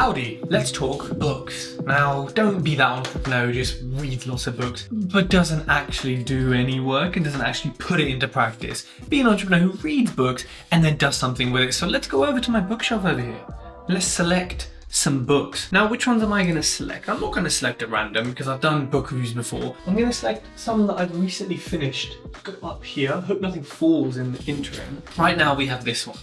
Howdy, let's talk books. Now, don't be that entrepreneur who just reads lots of books, but doesn't actually do any work and doesn't actually put it into practice. Be an entrepreneur who reads books and then does something with it. So let's go over to my bookshelf over here. Let's select some books. Now, which ones am I going to select? I'm not going to select at random because I've done book reviews before. I'm going to select some that I've recently finished. Go up here. I hope nothing falls in the interim. Right now we have this one.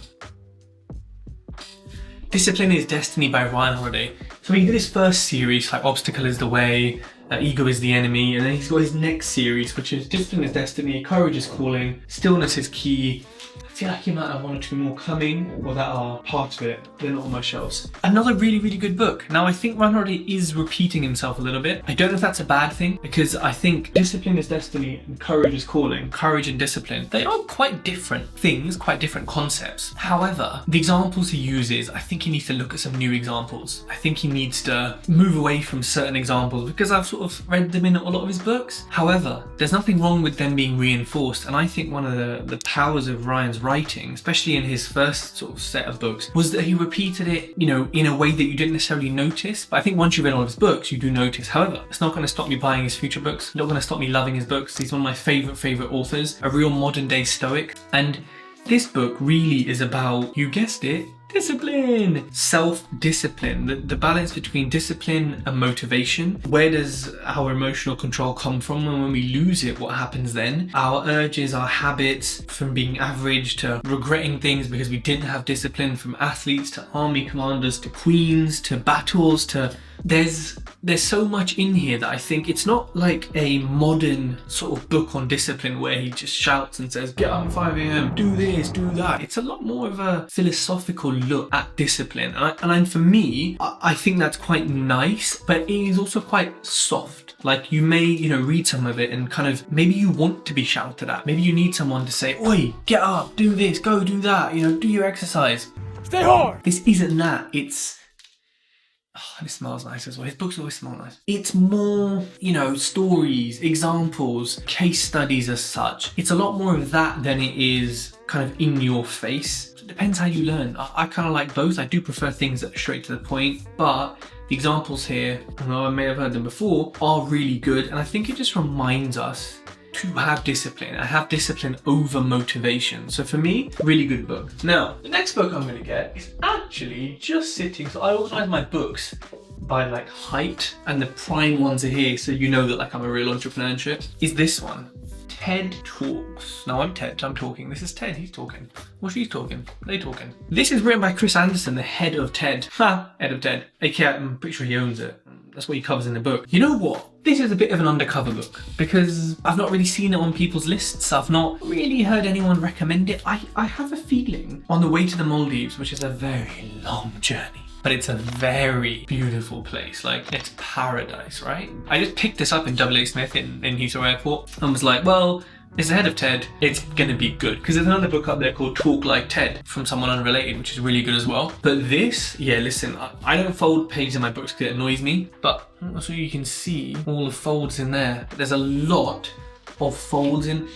Discipline is Destiny by Ryan Holiday. So he did his first series, like Obstacle is the Way, Ego is the Enemy, and then he's got his next series, which is Discipline is Destiny, Courage is Calling, Stillness is Key. I feel like he might have one or two more coming, or that are part of it. They're not on my shelves. Another really, really good book. Now, I think Ryan Holiday is repeating himself a little bit. I don't know if that's a bad thing, because I think Discipline is Destiny and Courage is Calling, Courage and Discipline, they are quite different things, quite different concepts. However, the examples he uses, I think he needs to look at some new examples. I think he needs to move away from certain examples, because I've sort of read them in a lot of his books. However, there's nothing wrong with them being reinforced, and I think one of the powers of Ryan's writing, especially in his first sort of set of books, was that he repeated it, in a way that you didn't necessarily notice. But I think once you read all of his books, you do notice. However, it's not going to stop me buying his future books. It's not going to stop me loving his books. He's one of my favorite authors, a real modern day stoic. And this book really is about, you guessed it, discipline, self-discipline, the balance between discipline and motivation. Where does our emotional control come from, and when we lose it, what happens then? Our urges, our habits, from being average to regretting things because we didn't have discipline, from athletes to army commanders to queens to battles to... There's so much in here that I think it's not like a modern sort of book on discipline where he just shouts and says, get up at 5 a.m, do this, do that. It's a lot more of a philosophical look at discipline. And for me, I think that's quite nice, but it is also quite soft. Like, you may, read some of it and kind of, maybe you want to be shouted at. Maybe you need someone to say, oi, get up, do this, go do that, do your exercise. Stay hard! This isn't that. And it smells nice as well. His books always smell nice. It's more, stories, examples, case studies as such. It's a lot more of that than it is kind of in your face. It depends how you learn. I kind of like both. I do prefer things that are straight to the point, but the examples here, although I may have heard them before, are really good. And I think it just reminds us to have discipline. I have discipline over motivation. So for me, really good book. Now, the next book I'm going to get is actually just sitting. So I organize my books by height, and the prime ones are here, so you know that I'm a real entrepreneur and shit. Is this one. TED Talks. Now I'm TED, I'm talking. This is TED, he's talking. Well, she's talking. They talking. This is written by Chris Anderson, the head of TED. Head of TED. AKA, I'm pretty sure he owns it. That's what he covers in the book. You know what? This is a bit of an undercover book because I've not really seen it on people's lists. I've not really heard anyone recommend it. I have a feeling On the Way to the Maldives, which is a very long journey, but it's a very beautiful place. It's paradise, right? I just picked this up in AA Smith in Heathrow Airport and was like, well, it's the head of TED, it's gonna be good. Because there's another book up there called Talk Like TED from someone unrelated, which is really good as well. But this, listen, I don't fold pages in my books because it annoys me, but so you can see all the folds in there. There's a lot of folds in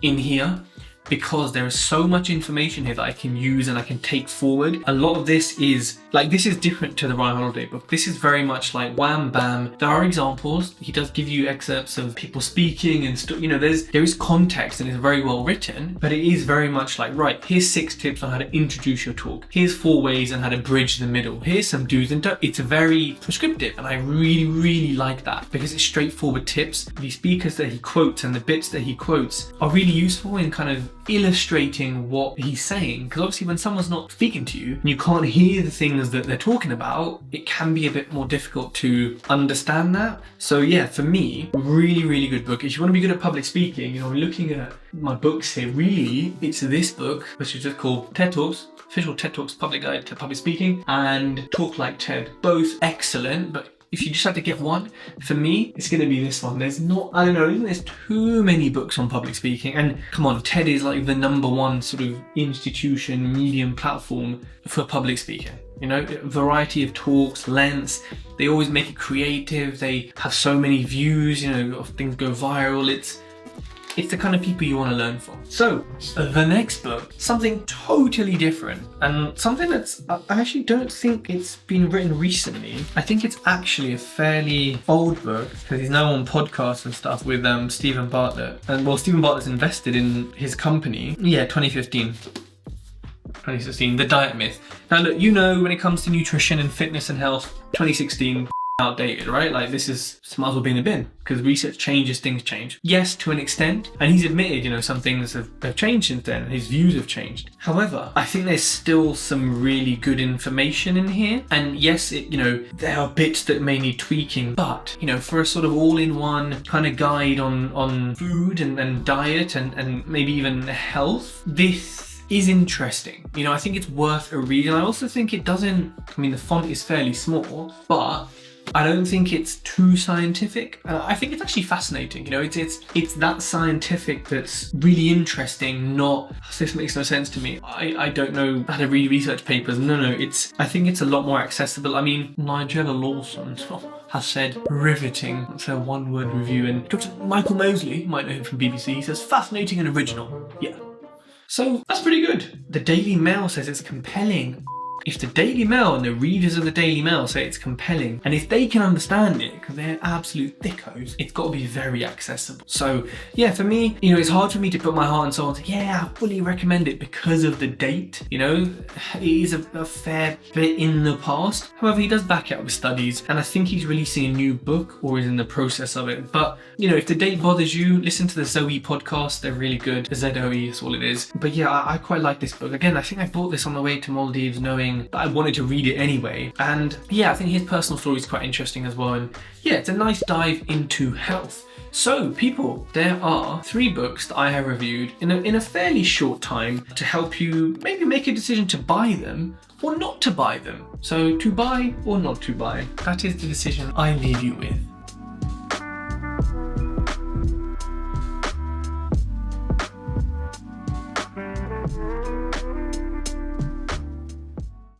here, because there is so much information here that I can use and I can take forward. A lot of this is this is different to the Ryan Holiday book. This is very much like wham bam. There are examples. He does give you excerpts of people speaking and stuff. There is context and it's very well written, but it is very much right, here's 6 tips on how to introduce your talk. Here's 4 ways on how to bridge the middle. Here's some do's and don'ts. It's very prescriptive, and I really, really like that because it's straightforward tips. The speakers that he quotes and the bits that he quotes are really useful in kind of illustrating what he's saying, because obviously when someone's not speaking to you and you can't hear the things that they're talking about, it can be a bit more difficult to understand that. So for me, really, really good book. If you want to be good at public speaking, looking at my books here, really, it's this book, which is just called TED Talks, Official TED Talks Public Guide to Public Speaking, and Talk Like TED. Both excellent, but if you just had to get one, for me, it's going to be this one. There's there's too many books on public speaking. And come on, TED is the #1 sort of institution, medium platform for public speaking. Variety of talks, lengths. They always make it creative. They have so many views, things go viral. it's the kind of people you want to learn from. So the next book, something totally different, and something that's, I actually don't think it's been written recently. I think it's actually a fairly old book, because he's now on podcasts and stuff with Stephen Bartlett. And well, Stephen Bartlett's invested in his company. Yeah, 2016, The Diet Myth. Now look, you know, when it comes to nutrition and fitness and health, 2016, outdated, right? Like this might as well be in the bin, because research changes, things change. Yes, to an extent, and he's admitted, you know, some things have changed since then, and his views have changed. However, I think there's still some really good information in here, and yes, you know, there are bits that may need tweaking, but, you know, for a sort of all-in-one kind of guide on food and diet and maybe even health, this is interesting. You know, I think it's worth a read, and I also think it doesn't, I mean, the font is fairly small, but I don't think it's too scientific. I think it's actually fascinating. You know, it's that scientific that's really interesting, not, this makes no sense to me, I don't know how to read research papers. No, I think it's a lot more accessible. I mean, Nigella Lawson has said riveting, that's a one-word review, and Dr. Michael Mosley, you might know him from BBC, he says fascinating and original. Yeah. So that's pretty good. The Daily Mail says it's compelling. If the Daily Mail and the readers of the Daily Mail say it's compelling, and if they can understand it, because they're absolute thickos, it's got to be very accessible. So yeah, for me, you know, it's hard for me to put my heart and soul into, yeah, I fully recommend it because of the date. You know, it is a fair bit in the past. However, he does back it up with studies, and I think he's releasing a new book or is in the process of it. But, you know, if the date bothers you, listen to the Zoe podcast. They're really good. The ZOE is all it is. But yeah, I quite like this book. Again, I think I bought this on the way to Maldives knowing that I wanted to read it anyway. And yeah, I think his personal story is quite interesting as well. And yeah, it's a nice dive into health. So people, there are 3 books that I have reviewed in a fairly short time to help you maybe make a decision to buy them or not to buy them. So to buy or not to buy, that is the decision I leave you with.